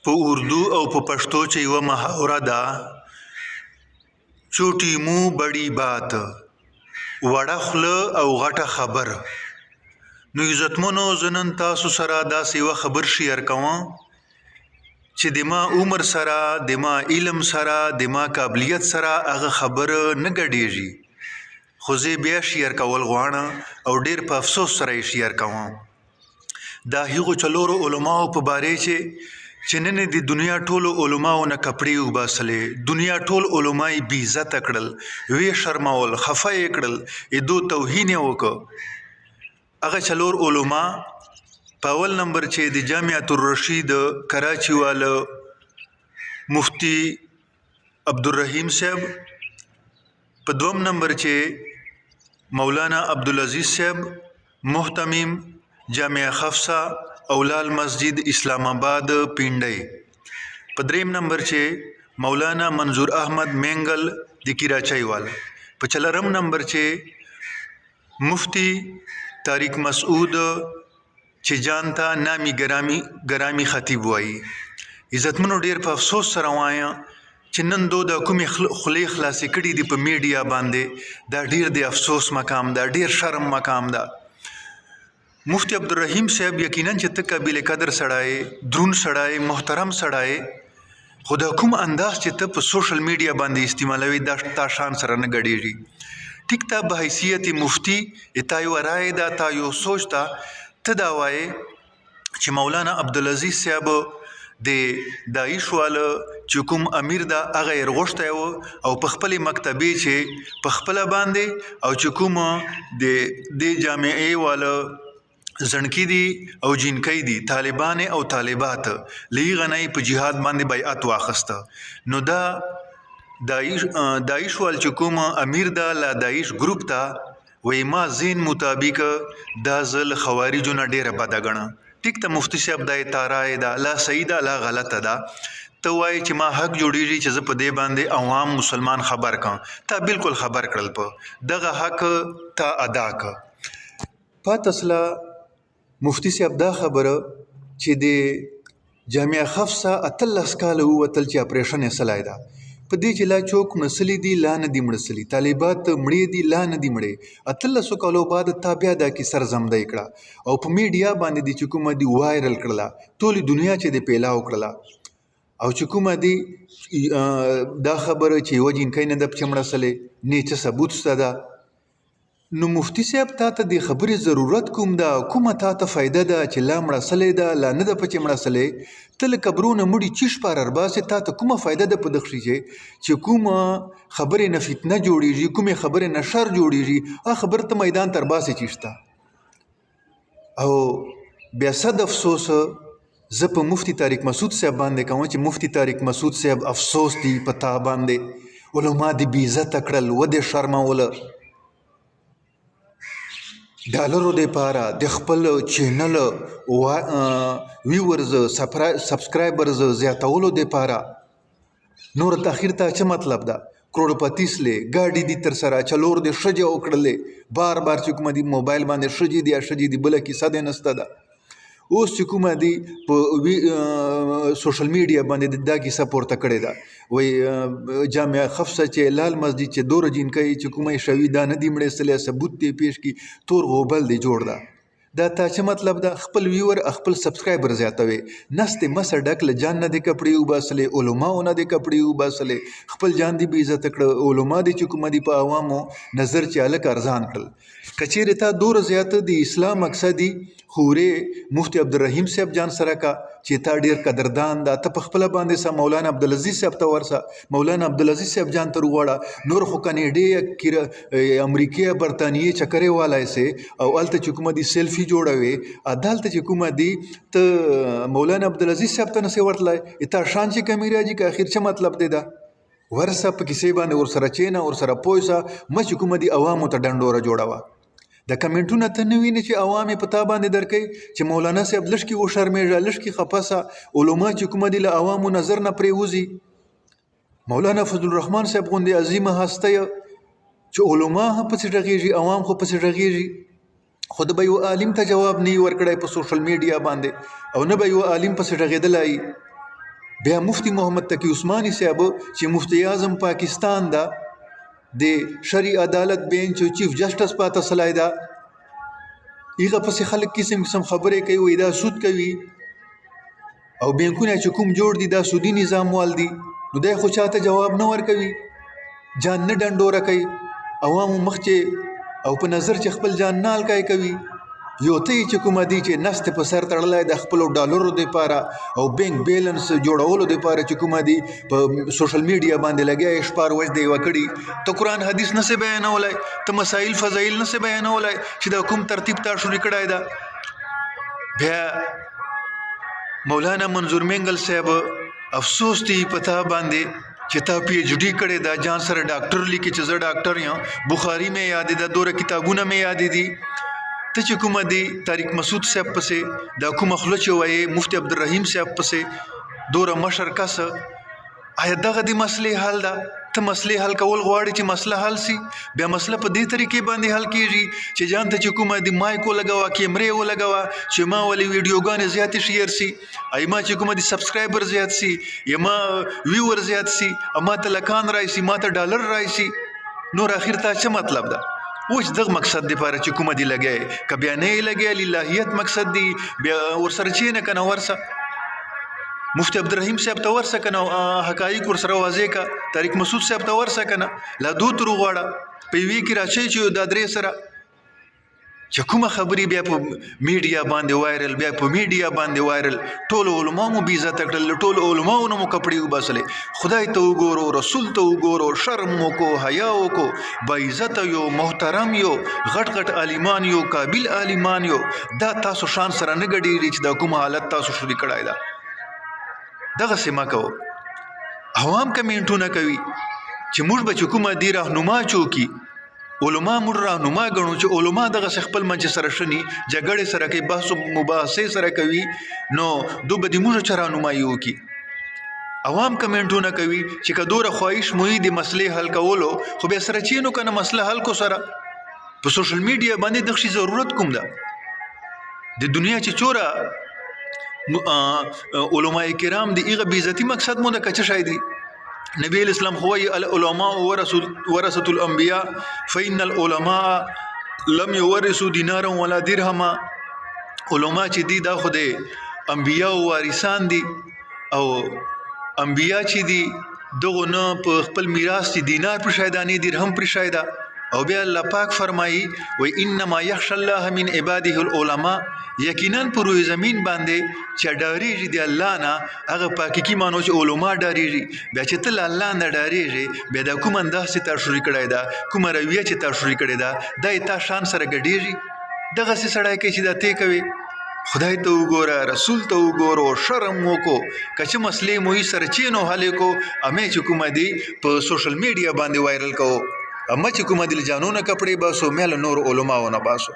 په اردو او په پښتو چې یوه محاوره ده، چوټي مو بڑی بات، وړه خوله او غټه خبر. نو عزتمنو زه نن تاسو سره داسې یوه خبر شیر کوم چې د ما عمر سره، د ما علم سره، د ما قابلیت سره هغه خبر نه ګډېږي، خو زه بیا شیر کول غواړم او ډېر په افسوس سره یې شیر کوم. دا هغو څلورو علماو په باره چې نن د دنیا ټولو علماو نه کپړې وباسلې، دنیا ټول علما یې بې عزته کړل، ویې شرمول، خفه یې کړل، دو توهین یې وکړ. هغه څلور علما په اول نمبر چې د جامعة الرشید کراچي والا مفتی عبدالرحیم صاحب، په دوم نمبر چې مولانا عبدالعزیز صاحب محتمم جامعه خفصه اولال مسجد اسلام آباد پینډۍ، په دریم نمبر چې مولانا منظور احمد مینگل د کراچۍ والا، په څلورم نمبر چې مفتی طارق مسعود چې جانتا نامی ګرامی خطیب وایي. عزتمنو ډیر په افسوس سره وایم چې نن دو د کومې خولې خلاصې کړي دي په میډیا باندې، دا ډیر د افسوس مقام ده، ډیر شرم مقام ده. مفتی عبدالرحیم صاحب یقینا چې ته قابل قدر سړی، درون سړی، محترم سړی، خو د کوم انداز چې ته په سوشل میډیا باندې استعمالوي دا تا شان سره نه ګډېږي. ټیک ته په حیثیت مفتی تا یو رایې ده، تا یو سوچ ده، ته دا وایې چې مولانا عبدالعزیز صاحب د داعش والا چې کوم امیر ده هغه یې رغوښتی و او په خپلې مکتبې چې په خپله باندې او چې کوم د جامعې والا زنکی دي او جنکی دي، طالبان او طالبات، له غنۍ په جهاد باندې بیعت واخسته. نو دا داعش وال چې کوم امیر دا لا داعش گروپ ته وای ما زین مطابق دا ځل خوارجو نه ډیره بده ګڼه. ټیک ته مفتی صاحب دا تارای دا لا صحیح ده لا غلطه ده، ته وایي چې ما حق جوړیږي چې زه په دې باندې عوام مسلمان خبر کړم. تا بالکل خبر کړل، په دغه حق تا ادا کړ. پاتسله مفتی صاحب دا خبره چې د جامعه خفصه 18 کاله ووتل چې اپریشن یې سلی ده، په دې چې لا چوک مسلې دي لا نه دي مړسلي، طالبات مړې دي لا نه دي مړې. 18 کالو بعد تا بیا دا کې سرزمدی کړه او په میډیا باندې دي چې کومه دي وایرل کړله، ټولې دنیا چې دې پیلاو کړله. او چې کومه دي دا خبره چې یوه جنکۍ نه ده پچې مړسلې، نه څه ثبوت شته ده. نو مفتی صاحب تا ته د خبرې ضرورت کوم ده؟ کومه تا ته فایده ده چې لا مړسلې ده لا نه ده پچې مړسلې؟ ته له قبرونه مړي چیش پار ارباسې، تا ته کومه فایده ده په دغه شي چې کومه خبرې نه فتنه جوړېږي، کومې خبرې نه شر جوړېږي، هغه خبر ته میدان ته ارباسې چیشته. او بیا صد افسوس زه په مفتی طارق مسعود صاحب باندې کوم چې مفتی طارق مسعود صاحب افسوس دی په تا باندې، علما دې بې عزته کړل، ودې شرموله. ډالرو دپاره د خپل چینل ویورز سبسکرایبرز زیاتولو دپاره نور تاخیر ته څه مطلب ده؟ کروڑپتی سلې ګاډي دي تر سره چلور دې ښځې وکړلې، بار بار چې کومه دي موبایل باندې ښځې دي یا ښځې دي، بله کیسه دې نسته ده. اوس چې کومه دي په سوشل میډیا باندې دا کیسه پورته کړې ده، وایي جامعه خفصه چې لال مسجد چې دوره جنکۍ چې کومه یې شوي دا نه دي مړېستلی، ثبوت دې پیش کړي، تور غوبل دې جوړ ده. دا تا څه مطلب ده؟ خپل ویور خپل سبسکرایبر زیاتوي، نستې مسه ډک له جان نه دې کپړې وباسلې، علماو نه دې کپړې وباسلې، خپل جان دې بې عزته کړه، علما دې چې کومه دي په عوامو نظر چې هلک ارزان کړل. که چیرې تا دوره زیاته د اسلام مقصدي خورې مفتی عبدالرحیم صاحب جان سره کا چې تا ډیر قدردان ده، ته په خپله باندې سه مولانا عبدالعزیز صاحب ته ورسه، مولانا عبدالعزیز صاحب جان ته وغواړه، نور خو کانیډې امریکې برطانیې چکرې والی سې او هلته چې کومه دي سیلفي جوړوې، دلته چې کومه دي ته مولانا عبدالعزیز صاحب ته نسې ورتلی، تا شان چې کمی راځي که اخر څه مطلب دی ده؟ ورسه په کیسې باندې ورسره چینه، ورسره پوه سه، مه چې کومه دي عوامو ته ډنډوره جوړوه. د کمنټونه ته نه وینې چې عوام یې په تا باندې درکوي چې مولانا صاحب لږکې وشرمېږه، لږکې خفه سه، علما چې کومه دي له عوامو نظر نه پرېوځي. مولانا فضل الرحمن صاحب غوندې عظیمه هسته چې علما هم پسې غږېږي، عوام خو پسې غږېږي، خو د به یو عالم ته جواب نه وي ورکړی په سوشل میډیا باندې، او نه به یو عالم پسې غږېدلی. بیا مفتی محمد تقی عثماني صاحب چې مفتی اعظم پاکستان دا د شرعي عدالت بینچ چیف جسټس پاته سلای دا ایغه پسې خلک قسم خبرې کوي وای دا سود کوي او بینکونه چې کوم جوړ دي دا سودی نظام وال دي نو دا خو چاته جواب نه ورکوي جان نه ډنډوره کوي عوامو مخ چې او په نظر چې خپل جان نال کوي یو ته چې کومه دي چې نست په سر تړلای د خپل ډالرو د لپاره او بینک بیلانس جوړولو د لپاره چې کومه دي په سوشل میډیا باندې لګیا شپار وځ دی وکړي ته قران حدیث نه سه بیانولای ته مسائل فضایل نه سه بیانولای چې دا کوم ترتیب تا شروع کړای دا بیا مولانا منظور منگل صاحب افسوس دی پتا باندې چې تا پی ایچ ڈی کړي دا جان سره ډاکټر لیکي چې زه ډاکټر یم بخاری مې یاد ده دوره کتابونه مې یاد دي ته چې کومه دی طارق مسعود صاحب پسې دا کومه خله چې وایي مفتی عبدالرحیم صاحب پسې دوره مشر کس آیا دغه د مسلې حل ده ته مسلې حل کول غواړي چې مسله حل سي بیا مسله په دې طریقې باندې حل کیږي چې ځان ته چې کومه دی مایکو لګوا کیمرې ولګوا چې ما ولې ویډیوګانې زیات شیر سي ایما چې کومه دی سبسکرایبر زیات سي یما ویور زیات سي اما ته لکان راځي ما ته ډالر راځي نور اخر ته څه مطلب ده وش دغه مقصد دی لپاره چې کومه دی لګي ک بیا نه لګي للهیت مقصد دی بیا ورسره چې نه کنه ورسه مفتی عبدالرحیم صاحب ته ورسه کنه حقایق ورسره واضح کا طارق مسعود صاحب ته ورسه کنه لا دو تر غواړه په وی کې راشي چې د درې سره چې کومه خبري بیا په میډیا باندې وایرل بیا په میډیا باندې وایرل ټول علماء مو بي عزت کړل ټول علماء نو مو کپړي وباسلې خدای ته وګورو رسول ته وګورو شرم مو کو حیا کو با عزت یو محترم یو غټ غټ عالمان یو قابل عالمان یو دا تاسو شان سره نه غډي چې دا کومه حالت تاسو شروع کړای دا دغه سیمه کو عوام کمنټونه کوي چې موږ به کومه دی راهنما چوکي علماء مر راهنما غنو چې علماء دغه خپل منځ سره شني جګړه سره کوي بحث مباحثه سره کوي نو دوی به د موږ چرانمایي وکي عوام کمنټونه کوي چې کدوره خواهش موي د مسلې حل کولو خو به سره چینو کنه مسله حل کو سره په سوشل میډیا باندې دغه ضرورت کوم ده د دنیا چې چوره علماء کرام دی ایغه بیزتی مقصد مو د کچ شای دی نبی الاسلام هو العلماء ورثه الانبیاء فإن العلماء لم يورثوا دینارا ولا درهما علماء چې دي دا خو د انبیاء وارثان دي او انبیاء چې دي دغه نه په خپل میراث دي دینار پر شایدانی درهم پر شایدا او بیا الله پاک فرمایي و انما يخشى الله من عباده العلماء یقینا پر روی زمین باندې چې ډاریږي دی الله نه هغه پاکي کی مانو چې علما ډاریږي بیا چې تل الله نه ډاریږي بیا د کوم انداز ته شروع کړی دا کوم رویه چې ته شروع کړی دا د تا شان سره ګډیږي دغه څه سړی کې چې دا ته کوي خدای ته وګوره رسول ته وګوره شرم وکړو کچ مسلې موي سره چینو حل کو امه چې کوم دی په سوشل میډیا باندې وایرل کو اما چې کوم دی جانونه کپڑے باسو مل نور علماونه باسو